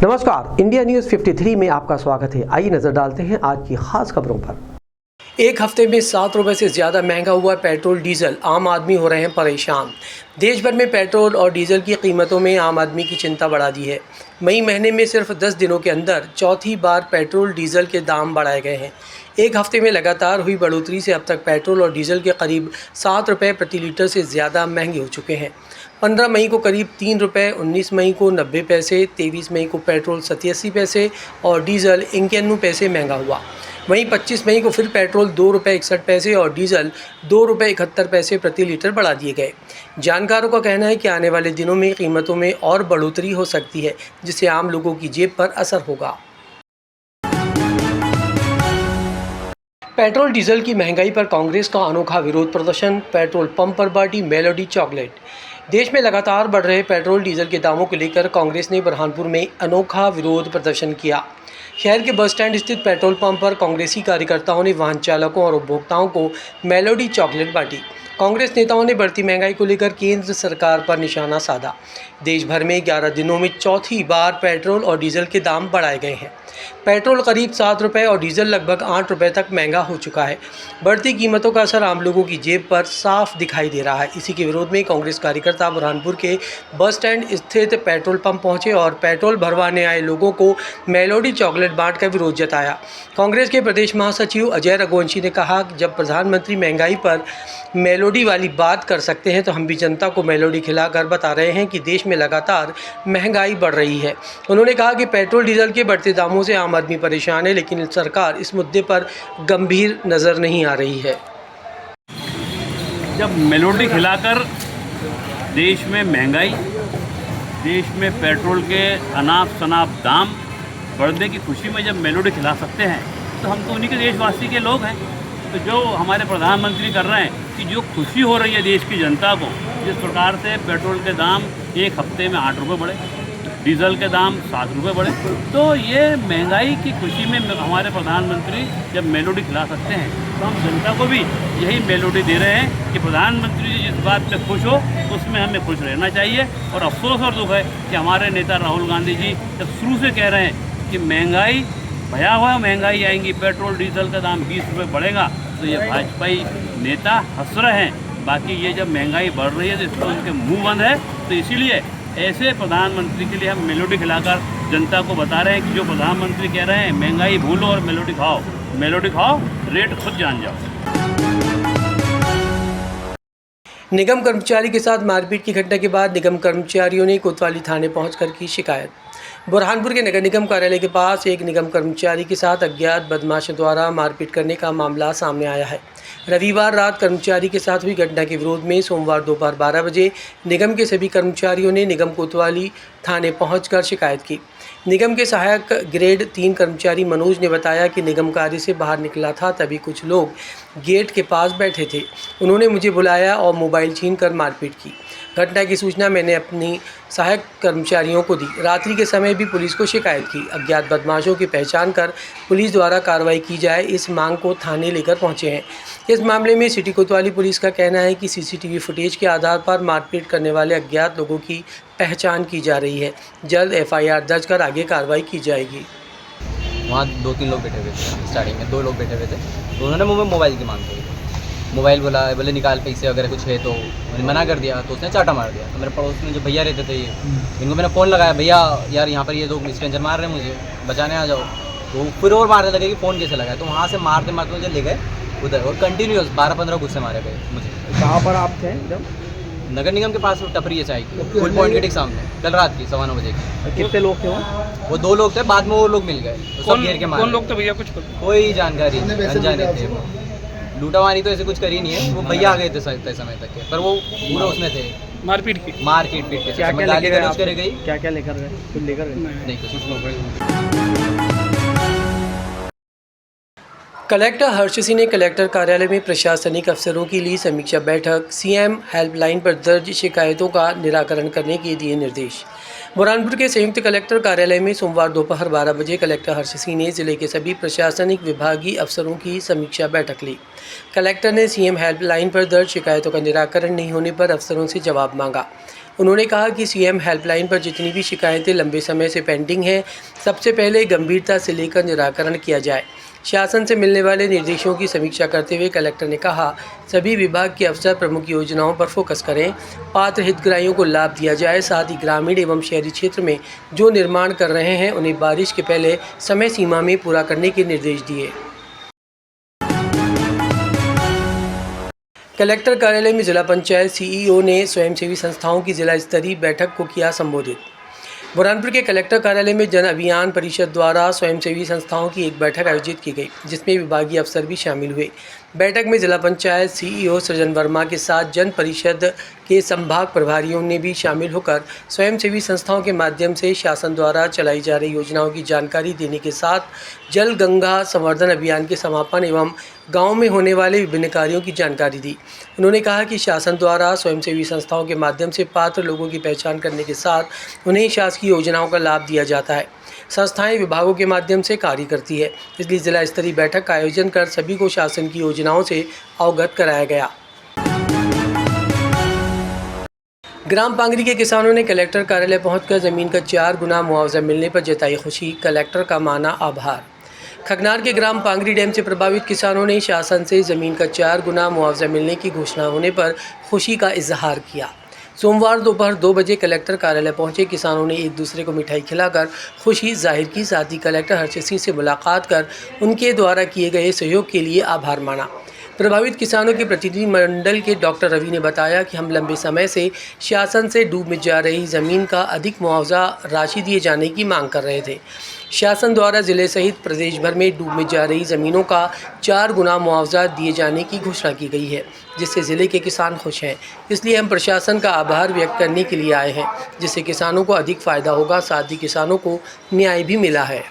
नमस्कार, India news 53 में आपका स्वागत है। आइए नजर डालते हैं आज की खास खबरों पर। एक हफ्ते में 7 रुपये से ज़्यादा महंगा हुआ पेट्रोल डीजल, आम आदमी हो रहे हैं परेशान। देश भर में पेट्रोल और डीजल की कीमतों में आम आदमी की चिंता बढ़ा दी है। मई महीने में सिर्फ 10 दिनों के अंदर चौथी बार पेट्रोल डीजल के दाम बढ़ाए गए हैं। एक हफ्ते में लगातार हुई बढ़ोतरी से अब तक पेट्रोल और डीजल के करीब 7 रुपये प्रति लीटर से ज़्यादा महंगे हो चुके हैं। 15 मई को करीब 3 रुपये, 19 मई को 90 पैसे, 23 मई को पेट्रोल 87 पैसे और डीजल 91 पैसे महंगा हुआ। वहीं 25 मई को फिर पेट्रोल 2 रुपये 61 पैसे और डीजल 2 रुपये 71 पैसे प्रति लीटर बढ़ा दिए गए। जानकारों का कहना है कि आने वाले दिनों में कीमतों में और बढ़ोतरी हो सकती है, जिससे आम लोगों की जेब पर असर होगा। पेट्रोल डीजल की महंगाई पर कांग्रेस का अनोखा विरोध प्रदर्शन, पेट्रोल पंप पर बांटी मेलोडी चॉकलेट। देश में लगातार बढ़ रहे पेट्रोल डीजल के दामों को लेकर कांग्रेस ने बुरहानपुर में अनोखा विरोध प्रदर्शन किया। शहर के बस स्टैंड स्थित पेट्रोल पंप पर कांग्रेसी कार्यकर्ताओं ने वाहन चालकों और उपभोक्ताओं को मेलोडी चॉकलेट बांटी। कांग्रेस नेताओं ने बढ़ती महंगाई को लेकर केंद्र सरकार पर निशाना साधा। देश भर में 11 दिनों में चौथी बार पेट्रोल और डीजल के दाम बढ़ाए गए हैं। पेट्रोल करीब 7 रुपये और डीजल लगभग 8 रुपये तक महंगा हो चुका है। बढ़ती कीमतों का असर आम लोगों की जेब पर साफ दिखाई दे रहा है। इसी के विरोध में कांग्रेस कार्यकर्ता बुरहानपुर के बस स्टैंड स्थित पेट्रोल पंप पहुंचे और पेट्रोल भरवाने आए लोगों को मेलोडी चॉकलेट बांटकर विरोध जताया। कांग्रेस के प्रदेश महासचिव अजय रघुवंशी ने कहा कि जब प्रधानमंत्री महंगाई पर मेलोडी वाली बात कर सकते हैं तो हम भी जनता को मेलोडी खिलाकर बता रहे हैं कि देश में लगातार महंगाई बढ़ रही है। उन्होंने कहा कि पेट्रोल डीजल के बढ़ते दामों से आम आदमी परेशान है, लेकिन सरकार इस मुद्दे पर गंभीर नज़र नहीं आ रही है। जब मेलोडी खिलाकर देश में महंगाई, देश में पेट्रोल के अनाप शनाप दाम बढ़ने की खुशी में जब मेलोडी खिला सकते हैं तो हम तो उन्हीं के देशवासी के लोग हैं। तो जो हमारे प्रधानमंत्री कर रहे हैं कि जो खुशी हो रही है देश की जनता को, जिस प्रकार से पेट्रोल के दाम एक हफ्ते में 8 रुपये बढ़े, डीजल के दाम 7 रुपये बढ़े, तो ये महंगाई की खुशी में हमारे प्रधानमंत्री जब मेलोडी खिला सकते हैं तो हम जनता को भी यही मेलोडी दे रहे हैं कि प्रधानमंत्री जी जिस बात पे खुश हो उसमें हमें खुश रहना चाहिए। और अफसोस और दुख है कि हमारे नेता राहुल गांधी जी जब शुरू से कह रहे हैं कि महंगाई भयावह महंगाई आएंगी, पेट्रोल डीजल का दाम 20 रुपये बढ़ेगा, तो ये भाजपाई नेता हंस रहे हैं। बाकी ये जब महंगाई बढ़ रही है तो इसमें उनके मुँह बंद है। तो इसीलिए ऐसे प्रधानमंत्री के लिए हम मेलोडी खिलाकर जनता को बता रहे हैं कि जो प्रधानमंत्री कह रहे हैं महंगाई भूलो और मेलोडी खाओ, मेलोडी खाओ, रेट खुद जान जाओ। निगम कर्मचारी के साथ मारपीट की घटना के बाद निगम कर्मचारियों ने कोतवाली थाने पहुंचकर की शिकायत। बुरहानपुर के नगर निगम कार्यालय के पास एक निगम कर्मचारी के साथ अज्ञात बदमाशों द्वारा मारपीट करने का मामला सामने आया है। रविवार रात कर्मचारी के साथ हुई घटना के विरोध में सोमवार दोपहर 12 बजे निगम के सभी कर्मचारियों ने निगम कोतवाली थाने पहुंचकर शिकायत की। निगम के सहायक ग्रेड 3 कर्मचारी मनोज ने बताया कि निगम कार्य से बाहर निकला था, तभी कुछ लोग गेट के पास बैठे थे। उन्होंने मुझे बुलाया और मोबाइल छीनकर मारपीट की। घटना की सूचना मैंने अपनी सहायक कर्मचारियों को दी। रात्रि के समय भी पुलिस को शिकायत की। अज्ञात बदमाशों की पहचान कर पुलिस द्वारा कार्रवाई की जाए, इस मांग को थाने लेकर पहुंचे हैं। इस मामले में सिटी कोतवाली पुलिस का कहना है कि सीसीटीवी फुटेज के आधार पर मारपीट करने वाले अज्ञात लोगों की पहचान की जा रही है। जल्द एफआईआर दर्ज कर आगे कार्रवाई की जाएगी। वहाँ 2-3 लोग बैठे हुए थे। स्टार्टिंग में 2 लोग बैठे हुए थे, तो उन्होंने मुझे मोबाइल की मांग की। मोबाइल बोले निकाल पैसे वगैरह कुछ है, तो मैंने मना कर दिया, तो उसने चाटा मार दिया। तो मेरे पड़ोस में जो भैया रहते थे इनको मैंने फ़ोन लगाया, भैया यार यहाँ पर ये 2 स्ट्रेंजर मार रहे हैं, मुझे बचाने आ जाओ। तो फिर और मारने लगे कि फ़ोन कैसे लगाया, तो वहाँ से मारते मारते मुझे ले गए उधर और कंटिन्यूस 12-15 गुस्से मारे गए मुझे। कहाँ पर आप थे जब? नगर निगम के पास टपरी है चाय की, फुल पॉइंट के ठीक सामने, कल रात की 9:15 बजे की। कितने लोग थे वहाँ? वो 2 लोग थे, बाद में वो लोग मिल गए, तो सब घेर के मारे। कौन लोग थे भैया, कुछ कोई जानकारी नहीं, अनजाने थे। लूटामारी तो ऐसे कुछ करी नहीं है, वो भैया आ गए थे तय समय तक के, पर वो पूरा उसमें थे। मारपीट पीट के क्या क्या लेकर गए? क्या लेकर गए? कुछ लेकर गए? नहीं, कुछ। कलेक्टर हर्ष सिंह ने कलेक्टर कार्यालय में प्रशासनिक अफसरों की ली समीक्षा बैठक। सीएम हेल्पलाइन पर दर्ज शिकायतों का निराकरण करने के दिए निर्देश। बुरहानपुर के संयुक्त कलेक्टर कार्यालय में सोमवार दोपहर 12 बजे कलेक्टर हर्ष सिंह ने जिले के सभी प्रशासनिक विभागीय अफसरों की समीक्षा बैठक ली। कलेक्टर ने सीएम हेल्पलाइन पर दर्ज शिकायतों का निराकरण नहीं होने पर अफसरों से जवाब मांगा। उन्होंने कहा कि सीएम हेल्पलाइन पर जितनी भी शिकायतें लंबे समय से पेंडिंग हैं, सबसे पहले गंभीरता से लेकर निराकरण किया जाए। शासन से मिलने वाले निर्देशों की समीक्षा करते हुए कलेक्टर ने कहा, सभी विभाग के अफसर प्रमुख योजनाओं पर फोकस करें, पात्र हितग्राहियों को लाभ दिया जाए। साथ ही ग्रामीण एवं शहरी क्षेत्र में जो निर्माण कर रहे हैं उन्हें बारिश के पहले समय सीमा में पूरा करने के निर्देश दिए। कलेक्टर कार्यालय में जिला पंचायत सीईओ ने स्वयंसेवी संस्थाओं की जिला स्तरीय बैठक को किया संबोधित। बुरहानपुर के कलेक्टर कार्यालय में जन अभियान परिषद द्वारा स्वयंसेवी संस्थाओं की एक बैठक आयोजित की गई, जिसमें विभागीय अफसर भी शामिल हुए। बैठक में जिला पंचायत सीईओ सृजन वर्मा के साथ जन परिषद के संभाग प्रभारियों ने भी शामिल होकर स्वयंसेवी संस्थाओं के माध्यम से शासन द्वारा चलाई जा रही योजनाओं की जानकारी देने के साथ जल गंगा संवर्धन अभियान के समापन एवं गांव में होने वाले विभिन्न कार्यों की जानकारी दी। उन्होंने कहा कि शासन द्वारा स्वयंसेवी संस्थाओं के माध्यम से पात्र लोगों की पहचान करने के साथ उन्हें शासकीय योजनाओं का लाभ दिया जाता है। संस्थाएं विभागों के माध्यम से कार्य करती है, इसलिए जिला स्तरीय बैठक का आयोजन कर सभी को शासन की योजनाओं से अवगत कराया गया। ग्राम पांगरी के किसानों ने कलेक्टर कार्यालय पहुंचकर जमीन का 4 गुना मुआवजा मिलने पर जताई खुशी, कलेक्टर का माना आभार। खगनार के ग्राम पांगरी डैम से प्रभावित किसानों ने शासन से जमीन का 4 गुना मुआवजा मिलने की घोषणा होने पर खुशी का इजहार किया। सोमवार दोपहर 2 बजे कलेक्टर कार्यालय पहुंचे किसानों ने एक दूसरे को मिठाई खिलाकर खुशी जाहिर की। साथ ही कलेक्टर हर्ष सिंह से मुलाकात कर उनके द्वारा किए गए सहयोग के लिए आभार माना। प्रभावित किसानों के प्रतिनिधि मंडल के डॉक्टर रवि ने बताया कि हम लंबे समय से शासन से डूब में जा रही ज़मीन का अधिक मुआवजा राशि दिए जाने की मांग कर रहे थे। शासन द्वारा जिले सहित प्रदेश भर में डूब में जा रही ज़मीनों का 4 गुना मुआवजा दिए जाने की घोषणा की गई है, जिससे ज़िले के किसान खुश हैं। इसलिए हम प्रशासन का आभार व्यक्त करने के लिए आए हैं, जिससे किसानों को अधिक फ़ायदा होगा। साथ ही किसानों को न्याय भी मिला है।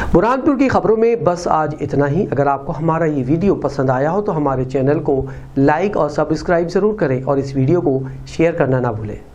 बुरहानपुर की खबरों में बस आज इतना ही। अगर आपको हमारा ये वीडियो पसंद आया हो तो हमारे चैनल को लाइक और सब्सक्राइब ज़रूर करें और इस वीडियो को शेयर करना ना भूलें।